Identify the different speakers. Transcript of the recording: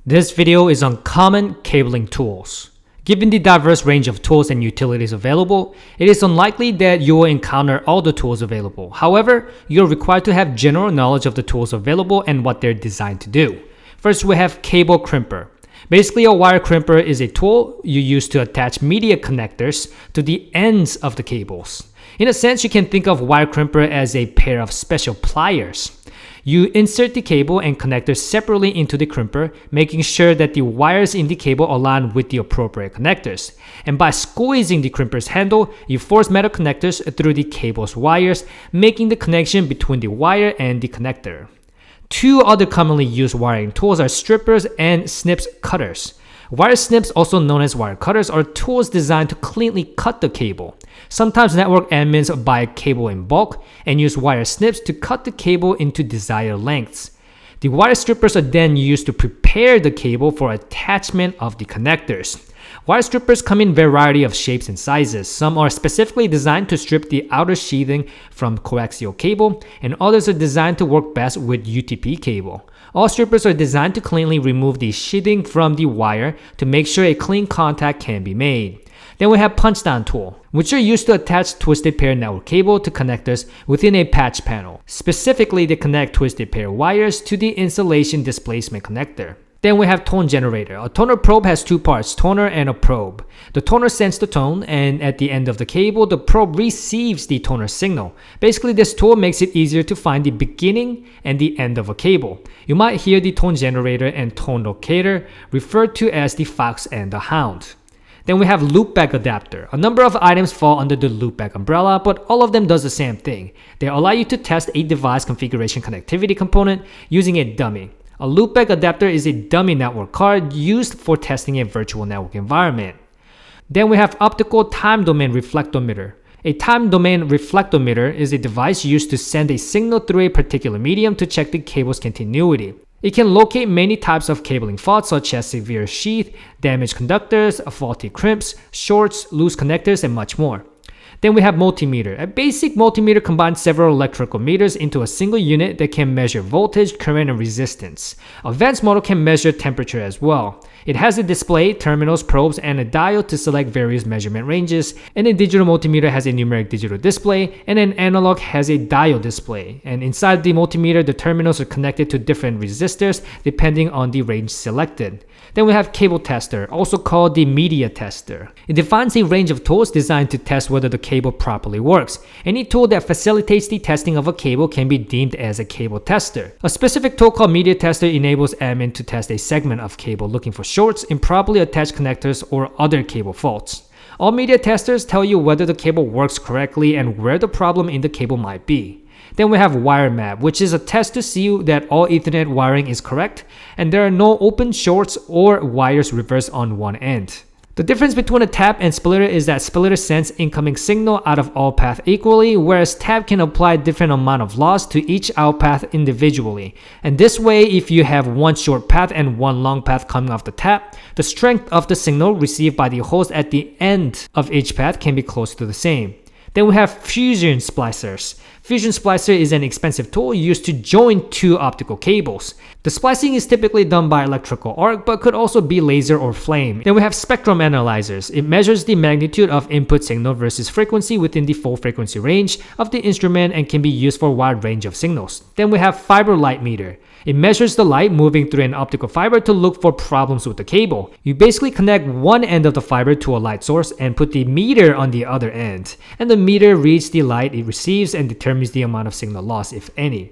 Speaker 1: This video is on common cabling tools. Given the diverse range of tools and utilities available, it is unlikely that you will encounter all the tools available. However, you're required to have general knowledge of the tools available and what they're designed to do. First, we have cable crimper. Basically, a wire crimper is a tool you use to attach media connectors to the ends of the cables. In a sense, you can think of wire crimper as a pair of special pliers. You insert the cable and connectors separately into the crimper, making sure that the wires in the cable align with the appropriate connectors. And by squeezing the crimper's handle, you force metal connectors through the cable's wires, making the connection between the wire and the connector. Two other commonly used wiring tools are strippers and snips cutters. Wire snips, also known as wire cutters, are tools designed to cleanly cut the cable. Sometimes network admins buy cable in bulk and use wire snips to cut the cable into desired lengths. The wire strippers are then used to prepare the cable for attachment of the connectors. Wire strippers come in a variety of shapes and sizes. Some are specifically designed to strip the outer sheathing from coaxial cable, and others are designed to work best with UTP cable. All strippers are designed to cleanly remove the sheathing from the wire to make sure a clean contact can be made. Then we have Punchdown tool, which are used to attach twisted pair network cable to connectors within a patch panel. Specifically, they connect twisted pair wires to the insulation displacement connector. Then we have tone generator. A toner probe has two parts, toner and a probe. The toner sends the tone, and at the end of the cable, the probe receives the toner signal. Basically, this tool makes it easier to find the beginning and the end of a cable. You might hear the tone generator and tone locator referred to as the fox and the hound. Then we have Loopback adapter. A number of items fall under the Loopback umbrella, but all of them does the same thing. They allow you to test a device configuration connectivity component using a dummy. A Loopback adapter is a dummy network card used for testing a virtual network environment. Then we have Optical time domain reflectometer. A time domain reflectometer is a device used to send a signal through a particular medium to check the cable's continuity. It can locate many types of cabling faults such as severe sheath, damaged conductors, faulty crimps, shorts, loose connectors, and much more. Then we have Multimeter. A basic multimeter combines several electrical meters into a single unit that can measure voltage, current, and resistance. Advanced model can measure temperature as well. It has a display, terminals, probes, and a dial to select various measurement ranges, and a digital multimeter has a numeric digital display, and an analog has a dial display. And inside the multimeter, the terminals are connected to different resistors depending on the range selected. Then we have cable tester, also called the media tester. It defines a range of tools designed to test whether the cable properly works. Any tool that facilitates the testing of a cable can be deemed as a cable tester. A specific tool called media tester enables admin to test a segment of cable looking for shorts, improperly attached connectors, or other cable faults. All media testers tell you whether the cable works correctly and where the problem in the cable might be. Then we have wire map, which is a test to see that all Ethernet wiring is correct and there are no open shorts or wires reversed on one end. The difference between a tap and splitter is that splitter sends incoming signal out of all paths equally, whereas tap can apply different amount of loss to each out path individually. And this way, if you have one short path and one long path coming off the tap, the strength of the signal received by the host at the end of each path can be close to the same. Then we have fusion splicers. Fusion splicer is an expensive tool used to join two optical cables. The splicing is typically done by electrical arc, but could also be laser or flame. Then we have spectrum analyzers. It measures the magnitude of input signal versus frequency within the full frequency range of the instrument and can be used for a wide range of signals. Then we have fiber light meter. It measures the light moving through an optical fiber to look for problems with the cable. You basically connect one end of the fiber to a light source and put the meter on the other end. And the meter reads the light it receives and determines the amount of signal loss, if any.